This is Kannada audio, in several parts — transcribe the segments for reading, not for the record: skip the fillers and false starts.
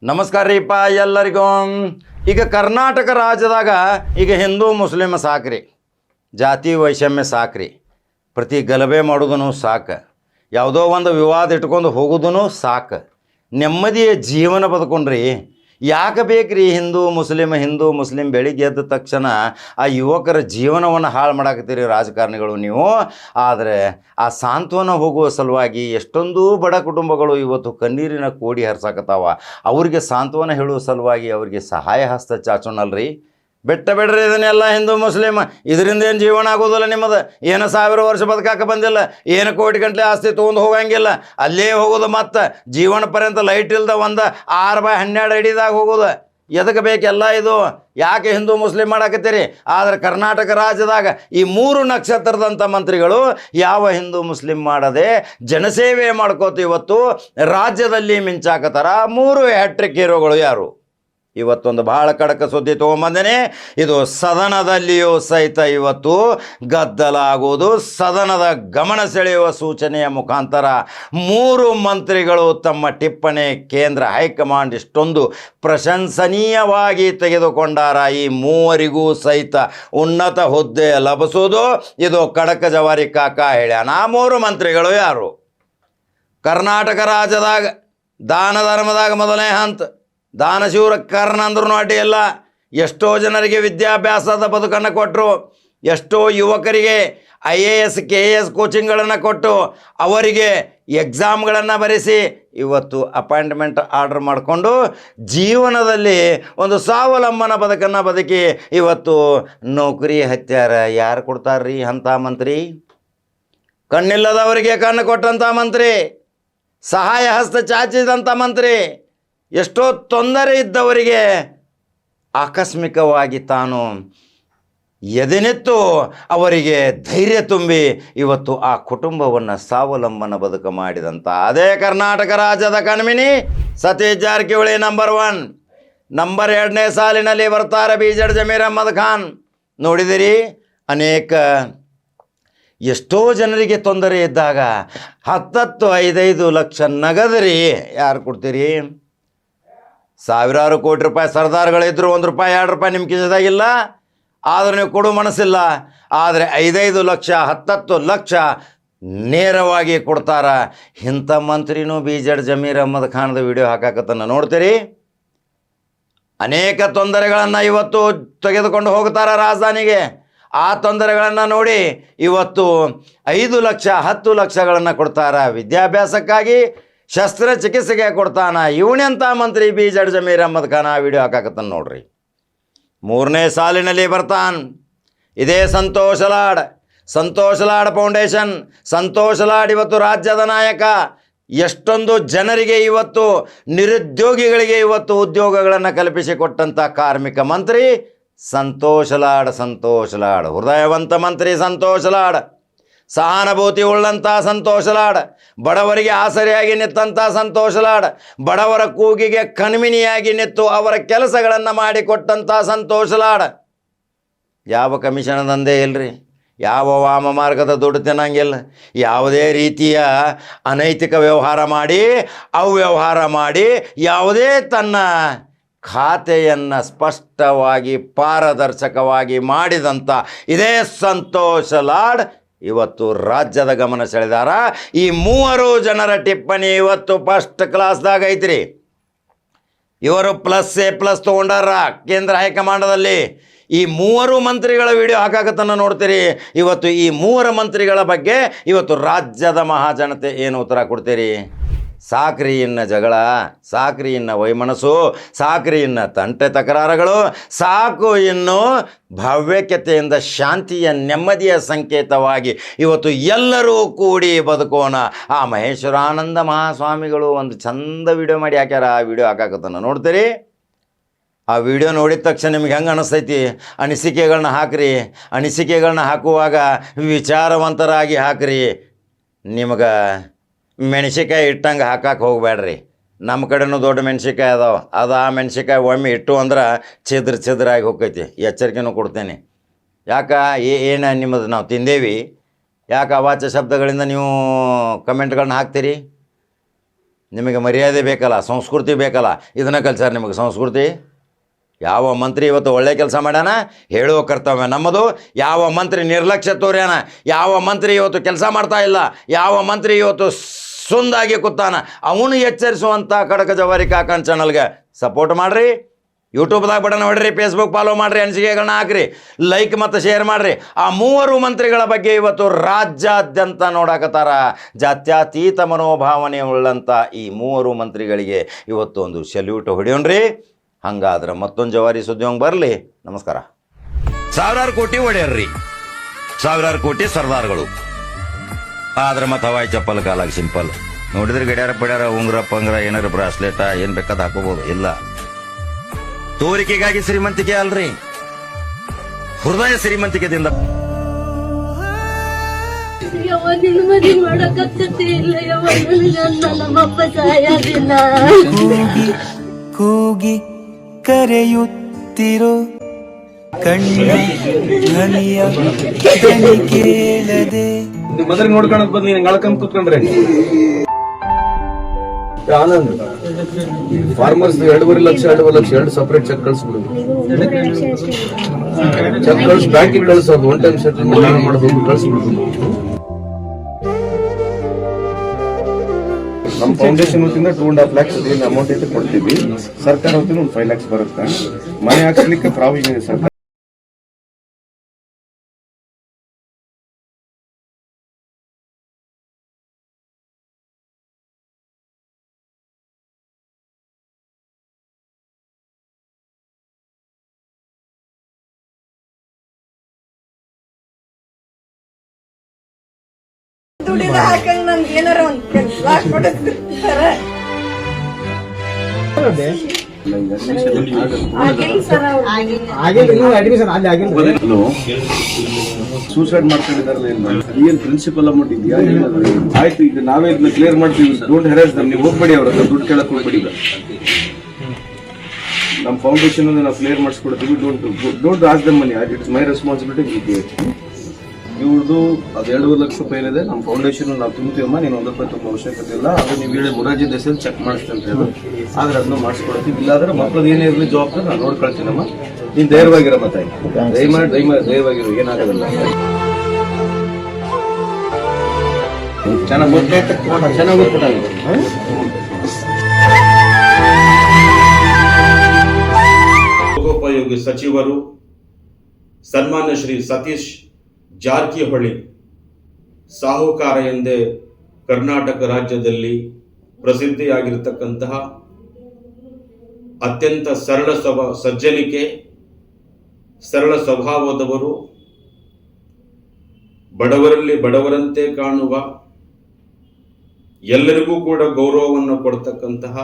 ನಮಸ್ಕಾರ ರೀಪ ಎಲ್ಲರಿಗೂ. ಈಗ ಕರ್ನಾಟಕ ರಾಜ್ಯದಾಗ ಈಗ ಹಿಂದೂ ಮುಸ್ಲಿಮ್ ಸಾಕ್ರಿ, ಜಾತಿ ವೈಷಮ್ಯ ಸಾಕ್ರಿ, ಪ್ರತಿ ಗಲಭೆ ಮಾಡೋದೂ ಸಾಕು, ಯಾವುದೋ ಒಂದು ವಿವಾದ ಇಟ್ಕೊಂಡು ಹೋಗೋದೂ ಸಾಕು, ನೆಮ್ಮದಿಯ ಜೀವನ ಬದುಕೊಂಡ್ರಿ ಯಾಕೆ ಬೇಕ್ರಿ ಹಿಂದೂ ಮುಸ್ಲಿಮ್ ಬೆಳಿಗ್ಗೆ ಎದ್ದ ತಕ್ಷಣ ಆ ಯುವಕರ ಜೀವನವನ್ನು ಹಾಳು ಮಾಡಾಕತ್ತೀರಿ ರಾಜಕಾರಣಿಗಳು ನೀವು. ಆದರೆ ಆ ಸಾಂತ್ವನ ಹೋಗುವ ಸಲುವಾಗಿ ಎಷ್ಟೊಂದು ಬಡ ಕುಟುಂಬಗಳು ಇವತ್ತು ಕಣ್ಣೀರಿನ ಕೋಡಿ ಹರಿಸಾಕತ್ತಾವ. ಅವ್ರಿಗೆ ಸಾಂತ್ವನ ಹೇಳುವ ಸಲುವಾಗಿ ಅವರಿಗೆ ಸಹಾಯ ಹಸ್ತ ಚಾಚೋಣಲ್ರಿ. ಬಿಡ್ರಿ ಇದನ್ನೆಲ್ಲ ಹಿಂದೂ ಮುಸ್ಲಿಮ್, ಇದರಿಂದ ಏನು ಜೀವನ ಆಗೋದಿಲ್ಲ ನಿಮ್ಮದು. ಏನು 1000 ವರ್ಷ ಬದುಕಾಕ ಬಂದಿಲ್ಲ, ಏನು ಕೋಟಿ ಗಂಟಲೆ ಆಸ್ತಿ ತೊಗೊಂಡು ಹೋಗಂಗಿಲ್ಲ, ಅಲ್ಲೇ ಹೋಗೋದು. ಮತ್ತು ಜೀವನ ಪರ್ಯಂತ ಲೈಟ್ ಇಲ್ದ ಒಂದು 6x12 ಅಡಿದಾಗ ಹೋಗೋದು. ಎದಕ್ಕೆ ಬೇಕೆಲ್ಲ ಇದು? ಯಾಕೆ ಹಿಂದೂ ಮುಸ್ಲಿಮ್ ಮಾಡಾಕತ್ತೀರಿ? ಆದರೆ ಕರ್ನಾಟಕ ರಾಜ್ಯದಾಗ ಈ 3 ನಕ್ಷತ್ರದಂಥ ಮಂತ್ರಿಗಳು ಯಾವ ಹಿಂದೂ ಮುಸ್ಲಿಮ್ ಮಾಡದೆ ಜನಸೇವೆ ಮಾಡ್ಕೋತ ಇವತ್ತು ರಾಜ್ಯದಲ್ಲಿ ಮಿಂಚಾಕತ್ತಾರ. 3 ಹ್ಯಾಟ್ರಿಕ್ ಹೀರೋಗಳು ಯಾರು? ಇವತ್ತೊಂದು ಭಾಳ ಖಡಕ ಸುದ್ದಿ ತೊಗೊಂಬಂದೇನೆ. ಇದು ಸದನದಲ್ಲಿಯೂ ಸಹಿತ ಇವತ್ತು ಗದ್ದಲ ಆಗುವುದು, ಸದನದ ಗಮನ ಸೆಳೆಯುವ ಸೂಚನೆಯ ಮುಖಾಂತರ 3 ಮಂತ್ರಿಗಳು ತಮ್ಮ ಟಿಪ್ಪಣಿ ಕೇಂದ್ರ ಹೈಕಮಾಂಡ್ ಇಷ್ಟೊಂದು ಪ್ರಶಂಸನೀಯವಾಗಿ ತೆಗೆದುಕೊಂಡಾರ. ಈ 3 ಸಹಿತ ಉನ್ನತ ಹುದ್ದೆ ಲಭಿಸೋದು ಇದು ಖಡಕ ಜವಾರಿ ಕಾಕ ಹೇಳ್ಯಾನ. 3 ಮಂತ್ರಿಗಳು ಯಾರು? ಕರ್ನಾಟಕ ರಾಜ್ಯದಾಗ ದಾನ ಧರ್ಮದಾಗ ಮೊದಲನೇ ಹಂತ ದಾನಶೂರ ಕರ್ಣ ಅಂದ್ರೂ ಅಡ್ಡಿಯಿಲ್ಲ. ಎಷ್ಟೋ ಜನರಿಗೆ ವಿದ್ಯಾಭ್ಯಾಸದ ಬದುಕನ್ನು ಕೊಟ್ಟರು, ಎಷ್ಟೋ ಯುವಕರಿಗೆ IAS KAS ಕೋಚಿಂಗ್ಗಳನ್ನು ಕೊಟ್ಟು ಅವರಿಗೆ ಎಕ್ಸಾಮ್ಗಳನ್ನು ಬರೆಸಿ ಇವತ್ತು ಅಪಾಯಿಂಟ್ಮೆಂಟ್ ಆರ್ಡರ್ ಮಾಡಿಕೊಂಡು ಜೀವನದಲ್ಲಿ ಒಂದು ಸ್ವಾವಲಂಬನ ಬದುಕನ್ನು ಬದುಕಿ ಇವತ್ತು ನೌಕರಿ ಹತ್ಯಾರ. ಯಾರು ಕೊಡ್ತಾರ್ರಿ ಅಂಥ ಮಂತ್ರಿ? ಕಣ್ಣಿಲ್ಲದವರಿಗೆ ಕಣ್ಣು ಕೊಟ್ಟಂಥ ಮಂತ್ರಿ, ಸಹಾಯ ಹಸ್ತ ಚಾಚಿದಂಥ ಮಂತ್ರಿ, ಎಷ್ಟೋ ತೊಂದರೆ ಇದ್ದವರಿಗೆ ಆಕಸ್ಮಿಕವಾಗಿ ತಾನು ಎದೆನೆತ್ತು ಅವರಿಗೆ ಧೈರ್ಯ ತುಂಬಿ ಇವತ್ತು ಆ ಕುಟುಂಬವನ್ನು ಸ್ವಾವಲಂಬನ ಬದುಕು ಮಾಡಿದಂಥ ಅದೇ ಕರ್ನಾಟಕ ರಾಜ್ಯದ ಕಣ್ಮಿನಿ ಸತೀಶ್ ಜಾರಕಿಹೊಳಿ ನಂಬರ್ 1. ನಂಬರ್ 2ನೇ ಸಾಲಿನಲ್ಲಿ ಬರ್ತಾರೆ BZ ಜಮೀರ್ ಅಹ್ಮದ್ ಖಾನ್. ನೋಡಿದಿರಿ, ಅನೇಕ ಎಷ್ಟೋ ಜನರಿಗೆ ತೊಂದರೆ ಇದ್ದಾಗ 10-5 ಲಕ್ಷ ನಗದರಿ ಯಾರು ಕೊಡ್ತೀರಿ? ಸಾವಿರಾರು ಕೋಟಿ ರೂಪಾಯಿ ಸರ್ದಾರ್ಗಳಿದ್ರು, 1 ರೂಪಾಯಿ 2 ರೂಪಾಯಿ ನಿಮ್ಮ ಕಿಸೆದಾಗಿಲ್ಲ, ಆದರೆ ನೀವು ಕೊಡೋ ಮನಸ್ಸಿಲ್ಲ. ಆದರೆ 5 ಲಕ್ಷ 10 ಲಕ್ಷ ನೇರವಾಗಿ ಕೊಡ್ತಾರ. ಇಂಥ ಮಂತ್ರಿನೂ BZ ಜಮೀರ್ ಅಹ್ಮದ್ ಖಾನ್ದ ವಿಡಿಯೋ ಹಾಕಾಕತ್ತನ್ನು ನೋಡ್ತೀರಿ. ಅನೇಕ ತೊಂದರೆಗಳನ್ನು ಇವತ್ತು ತೆಗೆದುಕೊಂಡು ಹೋಗ್ತಾರ ರಾಜಧಾನಿಗೆ. ಆ ತೊಂದರೆಗಳನ್ನು ನೋಡಿ ಇವತ್ತು 5 ಲಕ್ಷ 10 ಲಕ್ಷಗಳನ್ನು ಕೊಡ್ತಾರ. ವಿದ್ಯಾಭ್ಯಾಸಕ್ಕಾಗಿ ಶಸ್ತ್ರಚಿಕಿತ್ಸೆಗೆ ಕೊಡ್ತಾನ. ಇವನೆಂಥ ಮಂತ್ರಿ BZ ಜಮೀರ್ ಅಹ್ಮದ್ ಖಾನ್ ಆ ವಿಡಿಯೋ ಹಾಕಾಕತ್ತಾನ ನೋಡ್ರಿ. 3ನೇ ಸಾಲಿನಲ್ಲಿ ಬರ್ತಾನೆ ಇದೇ ಸಂತೋಷ್ ಲಾಡ್ ಫೌಂಡೇಶನ್. ಸಂತೋಷ್ ಲಾಡ್ ಇವತ್ತು ರಾಜ್ಯದ ನಾಯಕ. ಎಷ್ಟೊಂದು ಜನರಿಗೆ ಇವತ್ತು ನಿರುದ್ಯೋಗಿಗಳಿಗೆ ಇವತ್ತು ಉದ್ಯೋಗಗಳನ್ನು ಕಲ್ಪಿಸಿಕೊಟ್ಟಂಥ ಕಾರ್ಮಿಕ ಮಂತ್ರಿ ಸಂತೋಷ್ ಲಾಡ್. ಹೃದಯವಂತ ಮಂತ್ರಿ ಸಂತೋಷ್ ಲಾಡ್. ಸಹಾನುಭೂತಿ ಉಳ್ಳಂಥ ಸಂತೋಷ್ ಲಾಡ್. ಬಡವರಿಗೆ ಆಸರೆಯಾಗಿ ನಿಂತಂಥ ಸಂತೋಷ್ ಲಾಡ್. ಬಡವರ ಕೂಗಿಗೆ ಕಣ್ಮಿನಿಯಾಗಿ ನಿಂತು ಅವರ ಕೆಲಸಗಳನ್ನು ಮಾಡಿಕೊಟ್ಟಂಥ ಸಂತೋಷ್ ಲಾಡ್. ಯಾವ ಕಮಿಷನ್ ದಂಧೆ ಇಲ್ಲರಿ, ಯಾವ ವಾಮ ಮಾರ್ಗದ ದುಡ್ಡು ತಿನ್ನಂಗಿಲ್ಲ, ಯಾವುದೇ ರೀತಿಯ ಅನೈತಿಕ ವ್ಯವಹಾರ ಮಾಡಿ ಅವ್ಯವಹಾರ ಮಾಡಿ ಯಾವುದೇ ತನ್ನ ಖಾತೆಯನ್ನು ಸ್ಪಷ್ಟವಾಗಿ ಪಾರದರ್ಶಕವಾಗಿ ಮಾಡಿದಂಥ ಇದೇ ಸಂತೋಷ್ ಲಾಡ್ ಇವತ್ತು ರಾಜ್ಯದ ಗಮನ ಸೆಳೆದಾರ. ಈ 3 ಜನರ ಟಿಪ್ಪಣಿ ಇವತ್ತು ಫಸ್ಟ್ ಕ್ಲಾಸ್ದಾಗ ಐತ್ರಿ. ಇವರು +A+ ತೊಗೊಂಡಾರ ಕೇಂದ್ರ ಹೈಕಮಾಂಡದಲ್ಲಿ. ಈ 3 ಮಂತ್ರಿಗಳ ವಿಡಿಯೋ ಹಾಕಾಕತ್ತನ್ನು ನೋಡ್ತೀರಿ. ಇವತ್ತು ಈ 3 ಮಂತ್ರಿಗಳ ಬಗ್ಗೆ ಇವತ್ತು ರಾಜ್ಯದ ಮಹಾಜನತೆ ಏನು ಉತ್ತರ ಕೊಡ್ತೀರಿ? ಸಾಕ್ರಿ ಇನ್ನು ಜಗಳ, ಸಾಕ್ರಿ ಇನ್ನು ವೈಮನಸ್ಸು, ಸಾಕ್ರಿ ಇನ್ನು ತಂಟೆ ತಕರಾರುಗಳು, ಸಾಕು ಇನ್ನು ಭವ್ಯಕತೆಯಿಂದ ಶಾಂತಿಯ ನೆಮ್ಮದಿಯ ಸಂಕೇತವಾಗಿ ಇವತ್ತು ಎಲ್ಲರೂ ಕೂಡಿ ಬದುಕೋಣ. ಆ ಮಹೇಶ್ವರಾನಂದ ಮಹಾಸ್ವಾಮಿಗಳು ಒಂದು ಚಂದ ವಿಡಿಯೋ ಮಾಡಿ ಹಾಕ್ಯಾರ. ಆ ವಿಡಿಯೋ ಹಾಕಾಕತ್ತನ್ನು ನೋಡ್ತೀರಿ. ಆ ವಿಡಿಯೋ ನೋಡಿದ ತಕ್ಷಣ ನಿಮ್ಗೆ ಹೆಂಗೆ ಅನಿಸ್ತೈತಿ? ಅನಿಸಿಕೆಗಳನ್ನ ಹಾಕ್ರಿ. ಅನಿಸಿಕೆಗಳನ್ನ ಹಾಕುವಾಗ ವಿಚಾರವಂತರಾಗಿ ಹಾಕ್ರಿ. ನಿಮಗೆ ಮೆಣಸಿಕಾಯಿ ಇಟ್ಟಂಗೆ ಹಾಕಕ್ಕೆ ಹೋಗಬೇಡ್ರಿ. ನಮ್ಮ ಕಡೆನೂ ದೊಡ್ಡ ಮೆಣಸಿಕಾಯಿ ಅದಾವೆ. ಆ ಮೆಣಸಿಕಾಯಿ ಒಮ್ಮೆ ಇಟ್ಟು ಅಂದ್ರೆ ಛಿದ್ರಾಗಿ ಹೋಗ್ತೈತಿ. ಎಚ್ಚರಿಕೆನೂ ಕೊಡ್ತೇನೆ. ಯಾಕೆ ಏನು ನಿಮ್ಮದು ನಾವು ತಿಂದೇವಿ, ಯಾಕೆ ಅವಾಚ್ಯ ಶಬ್ದಗಳಿಂದ ನೀವು ಕಮೆಂಟ್ಗಳನ್ನ ಹಾಕ್ತೀರಿ? ನಿಮಗೆ ಮರ್ಯಾದೆ ಬೇಕಲ್ಲ, ಸಂಸ್ಕೃತಿ ಬೇಕಲ್ಲ, ಇದನ್ನು ಕಲ್ಸಾರ ನಿಮಗೆ ಸಂಸ್ಕೃತಿ. ಯಾವ ಮಂತ್ರಿ ಇವತ್ತು ಒಳ್ಳೆ ಕೆಲಸ ಮಾಡ್ಯಾನ ಹೇಳುವ ಕರ್ತವ್ಯ ನಮ್ಮದು. ಯಾವ ಮಂತ್ರಿ ನಿರ್ಲಕ್ಷ್ಯ ತೋರ್ಯಾನ, ಯಾವ ಮಂತ್ರಿ ಇವತ್ತು ಕೆಲಸ ಮಾಡ್ತಾ ಇಲ್ಲ, ಯಾವ ಮಂತ್ರಿ ಇವತ್ತು ಸುಂದಾಗಿ ಕೂತಾನ, ಅವನು ಎಚ್ಚರಿಸುವಂಥ ಖಡಕ ಜವಾರಿ ಕಾಕನ್ ಚಾನಲ್ಗೆ ಸಪೋರ್ಟ್ ಮಾಡಿರಿ. ಯೂಟ್ಯೂಬ್ದಾಗ ಬಟನ್ ಹೊಡ್ರಿ, ಫೇಸ್ಬುಕ್ ಫಾಲೋ ಮಾಡಿರಿ, ಅನಿಸಿಕೆಗಳನ್ನ ಹಾಕ್ರಿ, ಲೈಕ್ ಮತ್ತು ಶೇರ್ ಮಾಡಿರಿ. ಆ 3 ಮಂತ್ರಿಗಳ ಬಗ್ಗೆ ಇವತ್ತು ರಾಜ್ಯಾದ್ಯಂತ ನೋಡಕತ್ತಾರ. ಜಾತ್ಯತೀತ ಮನೋಭಾವನೆ ಉಳ್ಳಂಥ ಈ 3 ಮಂತ್ರಿಗಳಿಗೆ ಇವತ್ತು ಒಂದು ಸೆಲ್ಯೂಟ್ ಹೊಡಿಯೋಣ್ರಿ. ಹಂಗಾದ್ರೆ ಮತ್ತೊಂದು ಜವಾರಿ ಸುದ್ದಿ ಹಂಗೆ ಬರಲಿ. ನಮಸ್ಕಾರ. 1000 ಕೋಟಿ ಒಡೆಯರ್ರಿ, 1000 ಕೋಟಿ ಸರ್ದಾರ್ಗಳು. ಆದ್ರೆ ಮತ್ತೆ ಹವಾಯಿ ಚಪ್ಪಲ್ ಕಾಲಾಗ ಸಿಂಪಲ್ ನೋಡಿದ್ರೆ ಗಡ್ಯಾರ ಪಡ್ಯಾರ ಉಂಗ್ರ ಪಂಗ್ರ ಏನಾರ ಬ್ರಾಸ್ಲೆಟ ಏನು ಬೇಕಾದ ಹಾಕೋಬೋದು. ಇಲ್ಲ, ತೋರಿಕೆಗಾಗಿ ಶ್ರೀಮಂತಿಕೆ ಅಲ್ರಿ, ಹೃದಯ ಶ್ರೀಮಂತಿಕೆದಿಂದ. ಕೂಗಿ ಕರೆಯುತ್ತಿರೋ ಕಣ್ಣ ಧ್ವನಿಯ ಕೇಳದೆ ಮದರ್ ನೋಡ್ಕೊಳಕ್ ಬಂದ್ ನೀನ್ ಅಳ್ಕೊಂಡ್ ಕೂತ್ಕೊಂಡ್ರೆ Anand farmers 2.5 lakh 2 separate cheque ಕಳ್ಸ್ಬಿಡು. ಚೆಕ್ ಕಳ್ಸಿ ಬ್ಯಾಂಕಿಗೆ ಕಳ್ಸೋದು, ಒನ್ ಟೈಮ್ ಸೆಟಲ್ಮೆಂಟ್ ಮಾಡಬೇಕು, ಕಳ್ಸ್ಬಿಡು. ನಮ್ಮ ಫೌಂಡೇಶನ್ ವತಿಯಿಂದ 2.5 lakhs ಏನು ಅಮೌಂಟ್ ಐತೆ ಕೊಡ್ತೀವಿ. ಸರ್ಕಾರ ವತಿಯಿಂದ ಒಂದು 5 lakhs ಬರುತ್ತೆ. ಮನೆ ಹಾಕ್ಸ್ಲಿಕ್ಕೆ ಪ್ರಾವಿಷನ್ ಇದೆ ಸರ್ಕಾರ. ದುಡಿದ ಹಾಕಂಗ್ ನನ್ಗೆ ಏನಾರ ಒಂದ್ ಕೆಲಸ ಕೊಡಿಸ್ತಾರ. ಸೂಸೈಡ್ ಮಾಡ್ಕೊಂಡಿದಾರಲ್ಲ, ಏನ್ ಪ್ರಿನ್ಸಿಪಲ್ ಅಮೌಂಟ್ ಇದೆಯಾ? ಆಯ್ತು, ಈಗ ನಾವೇ ಇದನ್ನ ಕ್ಲಿಯರ್ ಮಾಡ್ತೀವಿ. ಡೋಂಟ್ ಹೆರಾಸ್ ದಮ್. ನೀವು ಹೋಗ್ಬೇಡಿ, ಅವ್ರ ಹತ್ರ ದುಡ್ಡು ಕೇಳಕ್ ಹೋಗ್ಬೇಡಿ. ನಮ್ಮ ಫೌಂಡೇಶನ್ ನಾವು ಕ್ಲಿಯರ್ ಮಾಡಿಸ್ಕೊಡ್ತೀವಿ. Don't ask them money, it is my responsibility. ಇವ್ರದ್ದು ಅದು 2.5 ಲಕ್ಷ ರೂಪಾಯಿ ಏನಿದೆ, ನಮ್ಮ ಫೌಂಡೇಶನ್ ನಾವು ತುಂಬ್ತೀವಮ್ಮ, ನೀನು 1 ರೂಪಾಯಿ ತುಂಬ ಅವಶ್ಯಕತೆ ಇಲ್ಲ. ಅದು ನೀವು ಹೇಳಿ ಮುರಾರ್ಜಿ ದೇಶದಲ್ಲಿ ಚೆಕ್ ಮಾಡಿಸ್ತೀನಿ ಅಂತ ಹೇಳಿ, ಆದ್ರೆ ಅದನ್ನ ಮಾಡಿಸ್ಕೊಡ್ತೀವಿ. ಇಲ್ಲಾಂದ್ರೆ ಮಕ್ಕಳದ್ದು ಏನೇ ಇರಲಿ ಜವಾಬ್ದಾರಿ ನಾನು ನೋಡ್ಕೊಳ್ತೀನಮ್ಮ. ನೀನು ಧೈರ್ಯವಾಗಿರಮ್ಮ ತಾಯಿ, ದಯವಾಗಿರು, ಏನಾಗೋದಿಲ್ಲ. ಚೆನ್ನಾಗಿ ಗೊತ್ತಾಗಿದೆ. ಲೋಕೋಪಯೋಗಿ ಸಚಿವರು ಸನ್ಮಾನ್ಯ ಶ್ರೀ ಸತೀಶ್ ಜಾರಕಿಹೊಳಿ ಸಾಹುಕಾರ ಎಂದೇ ಕರ್ನಾಟಕ ರಾಜ್ಯದಲ್ಲಿ ಪ್ರಸಿದ್ಧಿಯಾಗಿರತಕ್ಕಂತಹ ಅತ್ಯಂತ ಸಜ್ಜನಿಕೆ, ಸರಳ ಸ್ವಭಾವದವರು, ಬಡವರಲ್ಲಿ ಬಡವರಂತೆ ಕಾಣುವ, ಎಲ್ಲರಿಗೂ ಕೂಡ ಗೌರವವನ್ನು ಕೊಡ್ತಕ್ಕಂತಹ,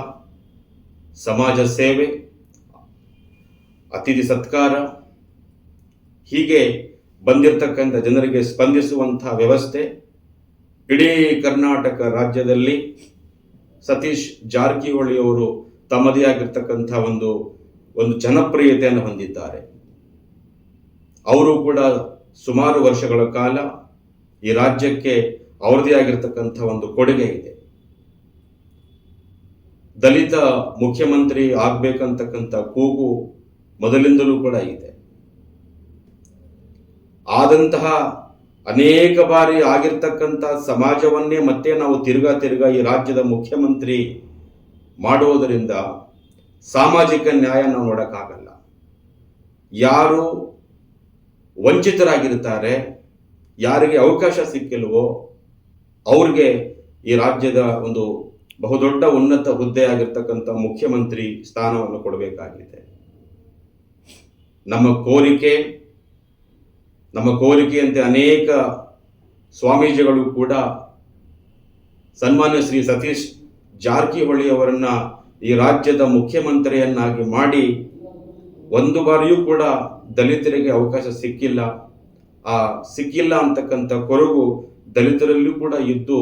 ಸಮಾಜ ಸೇವೆ, ಅತಿಥಿ ಸತ್ಕಾರ, ಹೀಗೆ ಬಂದಿರತಕ್ಕಂಥ ಜನರಿಗೆ ಸ್ಪಂದಿಸುವಂತಹ ವ್ಯವಸ್ಥೆ ಇಡೀ ಕರ್ನಾಟಕ ರಾಜ್ಯದಲ್ಲಿ ಸತೀಶ್ ಜಾರಕಿಹೊಳಿಯವರು ತಮ್ಮದೇ ಆಗಿರ್ತಕ್ಕಂಥ ಒಂದು ಜನಪ್ರಿಯತೆಯನ್ನು ಹೊಂದಿದ್ದಾರೆ. ಅವರು ಕೂಡ ಸುಮಾರು ವರ್ಷಗಳ ಕಾಲ ಈ ರಾಜ್ಯಕ್ಕೆ ಅವರದೇ ಆಗಿರ್ತಕ್ಕಂಥ ಒಂದು ಕೊಡುಗೆ ಇದೆ. ದಲಿತ ಮುಖ್ಯಮಂತ್ರಿ ಆಗ್ಬೇಕಂತಕ್ಕಂಥ ಕೂಗು ಮೊದಲಿಂದಲೂ ಕೂಡ ಇದೆ. ಆದಂತಹ ಅನೇಕ ಬಾರಿ ಆಗಿರ್ತಕ್ಕಂಥ ಸಮಾಜವನ್ನೇ ಮತ್ತೆ ನಾವು ತಿರ್ಗಾ ಈ ರಾಜ್ಯದ ಮುಖ್ಯಮಂತ್ರಿ ಮಾಡುವುದರಿಂದ ಸಾಮಾಜಿಕ ನ್ಯಾಯ ನಾವು ನೋಡೋಕ್ಕಾಗಲ್ಲ. ಯಾರು ವಂಚಿತರಾಗಿರ್ತಾರೆ, ಯಾರಿಗೆ ಅವಕಾಶ ಸಿಕ್ಕಿಲ್ವೋ ಅವ್ರಿಗೆ ಈ ರಾಜ್ಯದ ಒಂದು ಬಹುದೊಡ್ಡ ಉನ್ನತ ಹುದ್ದೆ ಆಗಿರ್ತಕ್ಕಂಥ ಮುಖ್ಯಮಂತ್ರಿ ಸ್ಥಾನವನ್ನು ಕೊಡಬೇಕಾಗಿದೆ. ನಮ್ಮ ಕೋರಿಕೆಯಂತೆ ಅನೇಕ ಸ್ವಾಮೀಜಿಗಳು ಕೂಡ ಸನ್ಮಾನ್ಯ ಶ್ರೀ ಸತೀಶ್ ಜಾರಕಿಹೊಳಿ ಅವರನ್ನ ಈ ರಾಜ್ಯದ ಮುಖ್ಯಮಂತ್ರಿಯನ್ನಾಗಿ ಮಾಡಿ ಒಂದು ಬಾರಿಯೂ ಕೂಡ ದಲಿತರಿಗೆ ಅವಕಾಶ ಸಿಕ್ಕಿಲ್ಲ. ಆ ಸಿಕ್ಕಿಲ್ಲ ಅಂತಕ್ಕಂಥ ಕೊರಗು ದಲಿತರಲ್ಲೂ ಕೂಡ ಇದ್ದು